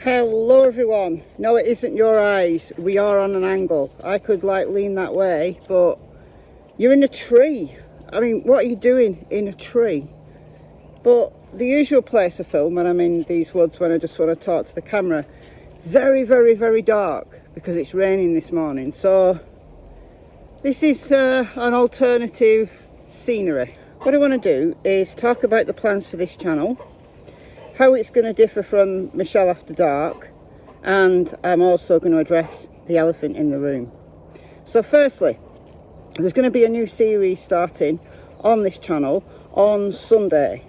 Hello everyone. No, it isn't your eyes. We are on an angle. I could like lean that way, but you're in a tree. I mean, what are you doing in a tree? But the usual place I film when I'm in these woods, when I just want to talk to the camera, very, very, very dark because it's raining this morning. So this is an alternative scenery. What I want to do is talk about the plans for this channel, how it's going to differ from Michelle After Dark, and I'm also going to address the elephant in the room. So firstly, there's going to be a new series starting on this channel on Sunday,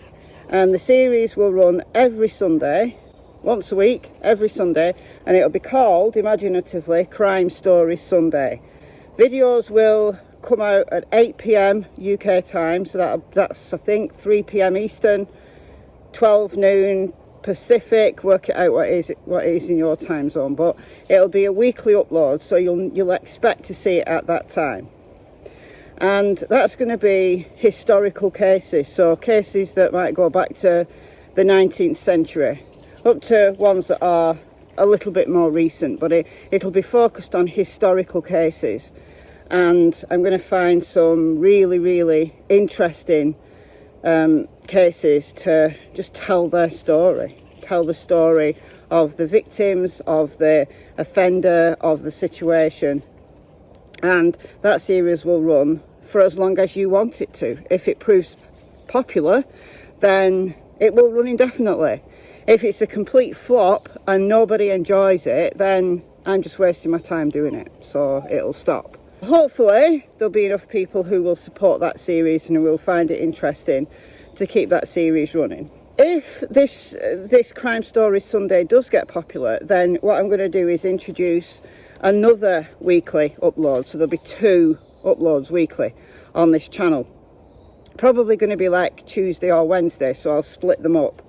and the series will run every Sunday, once a week, every Sunday, and it'll be called, imaginatively, Crime Stories Sunday. Videos will come out at 8 p.m. UK time, so that's I think 3 p.m. Eastern, 12 noon Pacific. Work it out what it is in your time zone, but it'll be a weekly upload, so you'll expect to see it at that time. And that's going to be historical cases, so cases that might go back to the 19th century up to ones that are a little bit more recent, but it'll be focused on historical cases. And I'm going to find some really, really interesting cases to just tell their story, tell the story of the victims, of the offender, of the situation. And that series will run for as long as you want it to. If it proves popular, then it will run indefinitely. If it's a complete flop and nobody enjoys it, then I'm just wasting my time doing it, so it'll stop. Hopefully there'll be enough people who will support that series and who will find it interesting to keep that series running. If this Crime Story Sunday does get popular, then what I'm going to do is introduce another weekly upload, so there'll be 2 uploads weekly on this channel. Probably going to be like Tuesday or Wednesday, so I'll split them up.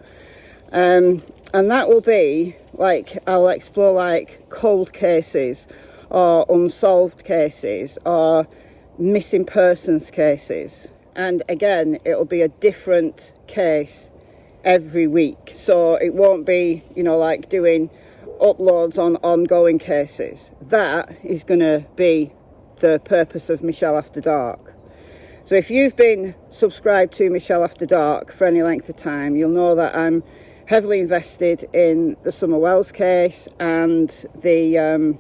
And that will be like, I'll explore like cold cases or unsolved cases or missing persons cases, and again it'll be a different case every week, so it won't be, you know, like doing uploads on ongoing cases. That is going to be the purpose of Michelle After Dark. So if you've been subscribed to Michelle After Dark for any length of time, you'll know that I'm heavily invested in the Summer Wells case and the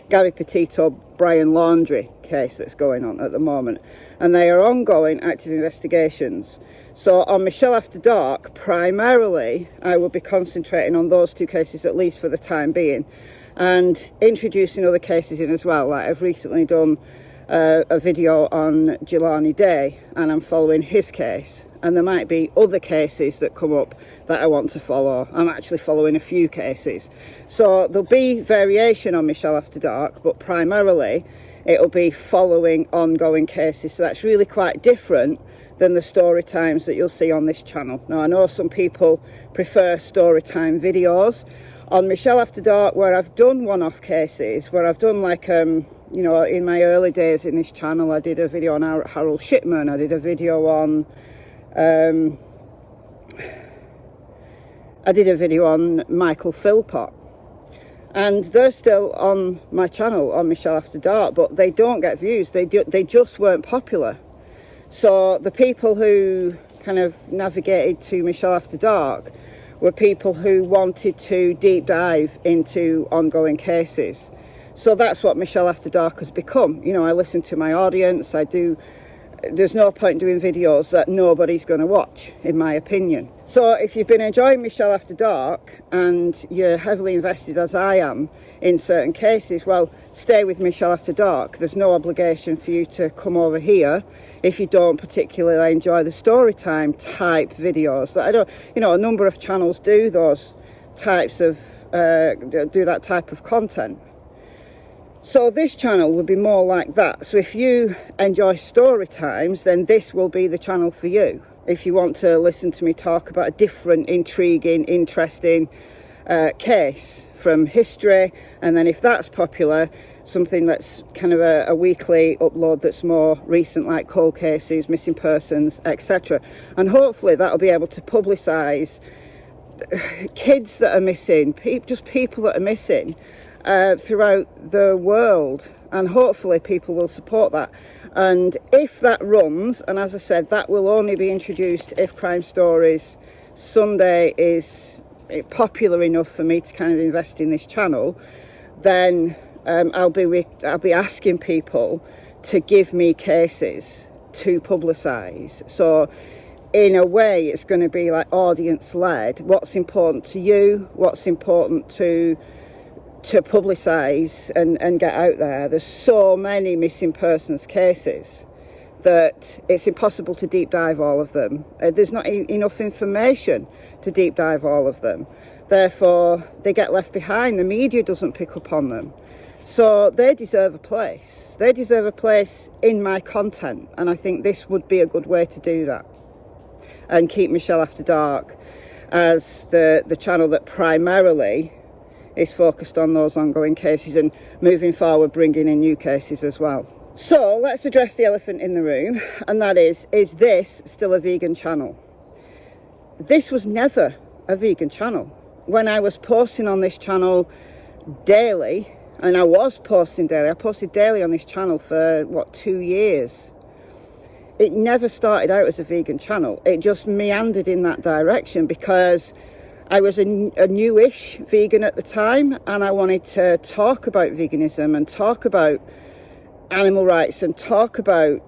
Gary Petito Brian Laundrie case that's going on at the moment, and they are ongoing active investigations. So on Michelle After Dark, primarily I will be concentrating on those 2 cases, at least for the time being, and introducing other cases in as well. Like I've recently done a video on Jelani Day, and I'm following his case, and there might be other cases that come up that I want to follow. I'm actually following a few cases, so there'll be variation on Michelle After Dark, but primarily it'll be following ongoing cases. So that's really quite different than the story times that you'll see on this channel. Now I know some people prefer story time videos. On Michelle After Dark, where I've done one-off cases, where I've done like you know, in my early days in this channel, I did a video on Harold Shipman, I did a video on Michael Philpott, and they're still on my channel on Michelle After Dark, but they don't get views. They just weren't popular. So the people who kind of navigated to Michelle After Dark were people who wanted to deep dive into ongoing cases. So that's what Michelle After Dark has become. You know, I listen to my audience. There's no point doing videos that nobody's going to watch, in my opinion. So if you've been enjoying Michelle After Dark and you're heavily invested, as I am, in certain cases, well, stay with Michelle After Dark. There's no obligation for you to come over here if you don't particularly enjoy the story time type videos. That I don't, you know, a number of channels do those types of do that type of content. So this channel will be more like that. So if you enjoy story times, then this will be the channel for you. If you want to listen to me talk about a different, intriguing, interesting case from history, and then if that's popular, something that's kind of a weekly upload that's more recent, like cold cases, missing persons, etc. And hopefully that'll be able to publicise kids that are missing, just people that are missing throughout the world, and hopefully people will support that. And if that runs, and as I said, that will only be introduced if Crime Stories Sunday is popular enough for me to kind of invest in this channel, then I'll be asking people to give me cases to publicise. So in a way, it's going to be like audience led. What's important to you? What's important to publicise and get out there? There's so many missing persons cases that it's impossible to deep dive all of them. There's not enough information to deep dive all of them. Therefore, they get left behind. The media doesn't pick up on them. So they deserve a place. They deserve a place in my content. And I think this would be a good way to do that. And keep Michelle After Dark as the channel that primarily is focused on those ongoing cases, and moving forward bringing in new cases as well. So let's address the elephant in the room, and that is this still a vegan channel? This was never a vegan channel. When I was posting on this channel daily, and I posted daily on this channel for 2 years. It never started out as a vegan channel. It just meandered in that direction because I was a newish vegan at the time, and I wanted to talk about veganism and talk about animal rights and talk about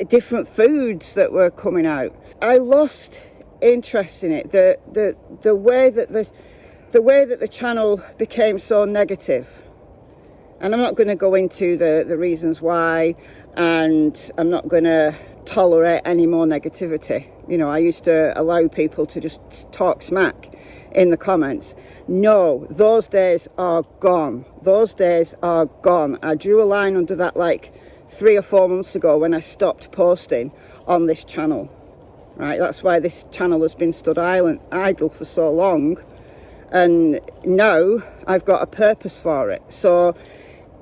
different foods that were coming out. I lost interest in it. The way that the channel became so negative, and I'm not going to go into the reasons why, and I'm not going to tolerate any more negativity. You know, I used to allow people to just talk smack in the comments. No, those days are gone. Those days are gone. I drew a line under that like 3 or 4 months ago when I stopped posting on this channel. Right, that's why this channel has been stood idle for so long, and now I've got a purpose for it. So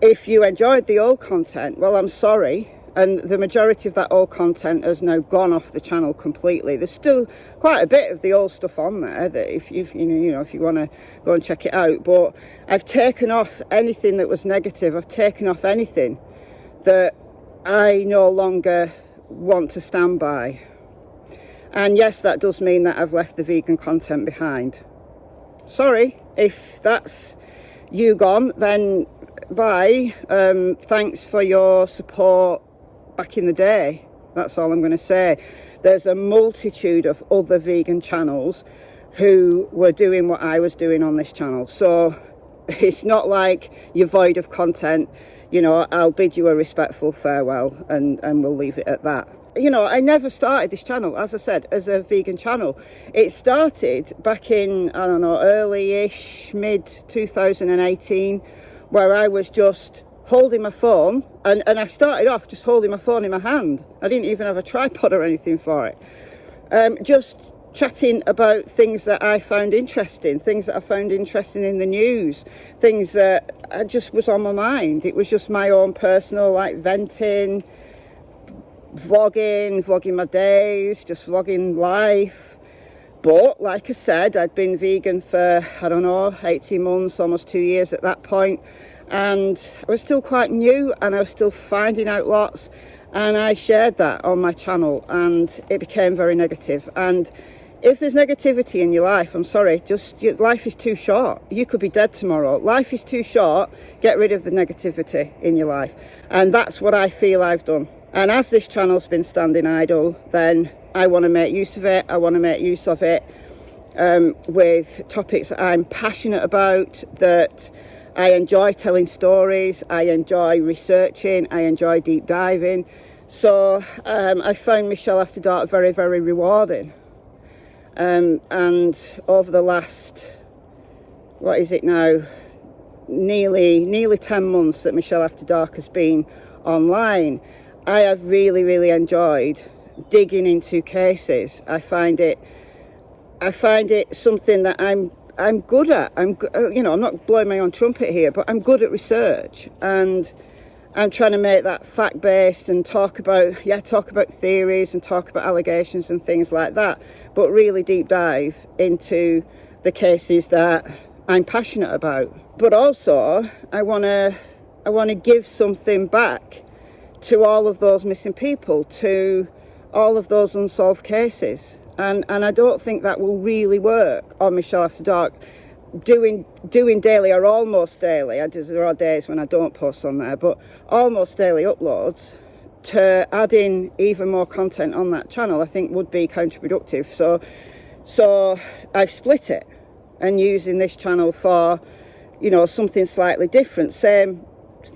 if you enjoyed the old content, well, I'm sorry. And the majority of that old content has now gone off the channel completely. There's still quite a bit of the old stuff on there that if you want to go and check it out. But I've taken off anything that was negative. I've taken off anything that I no longer want to stand by. And yes, that does mean that I've left the vegan content behind. Sorry, if that's you gone, then bye. Thanks for your support back in the day. That's all I'm going to say. There's a multitude of other vegan channels who were doing what I was doing on this channel. So it's not like you're void of content. You know, I'll bid you a respectful farewell, and we'll leave it at that. You know, I never started this channel, as I said, as a vegan channel. It started back in, I don't know, early-ish, mid-2018, where I was just holding my phone, and I started off just holding my phone in my hand. I didn't even have a tripod or anything for it. Just chatting about things that I found interesting, things that I found interesting in the news, things that I just was on my mind. It was just my own personal, like, venting, vlogging my days, just vlogging life. But like I said, I'd been vegan for, I don't know, 18 months, almost 2 years at that point, and I was still quite new, and I was still finding out lots, and I shared that on my channel, and it became very negative. And if there's negativity in your life, I'm sorry, life is too short. You could be dead tomorrow. Life is too short. Get rid of the negativity in your life. And that's what I feel I've done. And as this channel's been standing idle, then I want to make use of it. I want to make use of it with topics that I'm passionate about, that I enjoy telling stories, I enjoy researching, I enjoy deep diving. So I found Michelle After Dark very, very rewarding. And over the last, what is it now, nearly 10 months that Michelle After Dark has been online, I have really, really enjoyed digging into cases. I find it something that I'm good at. I'm not blowing my own trumpet here, but I'm good at research, and I'm trying to make that fact-based and talk about theories and talk about allegations and things like that, but really deep dive into the cases that I'm passionate about. But also, I want to give something back to all of those missing people, to all of those unsolved cases. And I don't think that will really work on Michelle After Dark. Doing daily or almost daily, there are days when I don't post on there, but almost daily uploads, to add in even more content on that channel, I think would be counterproductive. So I've split it and using this channel for, you know, something slightly different, same,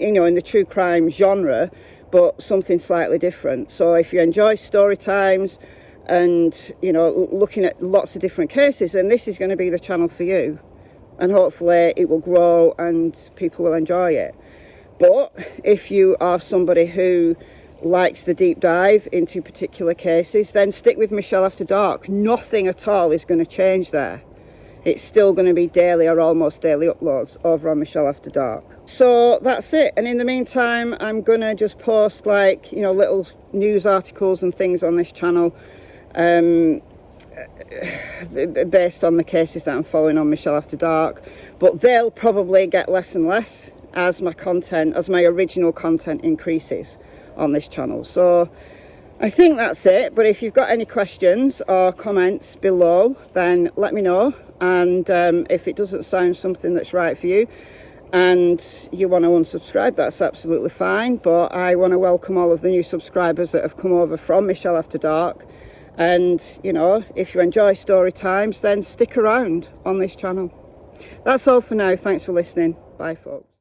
you know, in the true crime genre, but something slightly different. So if you enjoy story times and, you know, looking at lots of different cases, then this is going to be the channel for you. And hopefully it will grow and people will enjoy it. But if you are somebody who likes the deep dive into particular cases, then stick with Michelle After Dark. Nothing at all is going to change there. It's still going to be daily or almost daily uploads over on Michelle After Dark. So that's it. And in the meantime, I'm going to just post, like, you know, little news articles and things on this channel, based on the cases that I'm following on Michelle After Dark, but they'll probably get less and less as my original content increases on this channel. So I think that's it. But if you've got any questions or comments below, then let me know. And if it doesn't sound something that's right for you and you want to unsubscribe, that's absolutely fine. But I want to welcome all of the new subscribers that have come over from Michelle After Dark. And, you know, if you enjoy story times, then stick around on this channel. That's all for now. Thanks for listening. Bye, folks.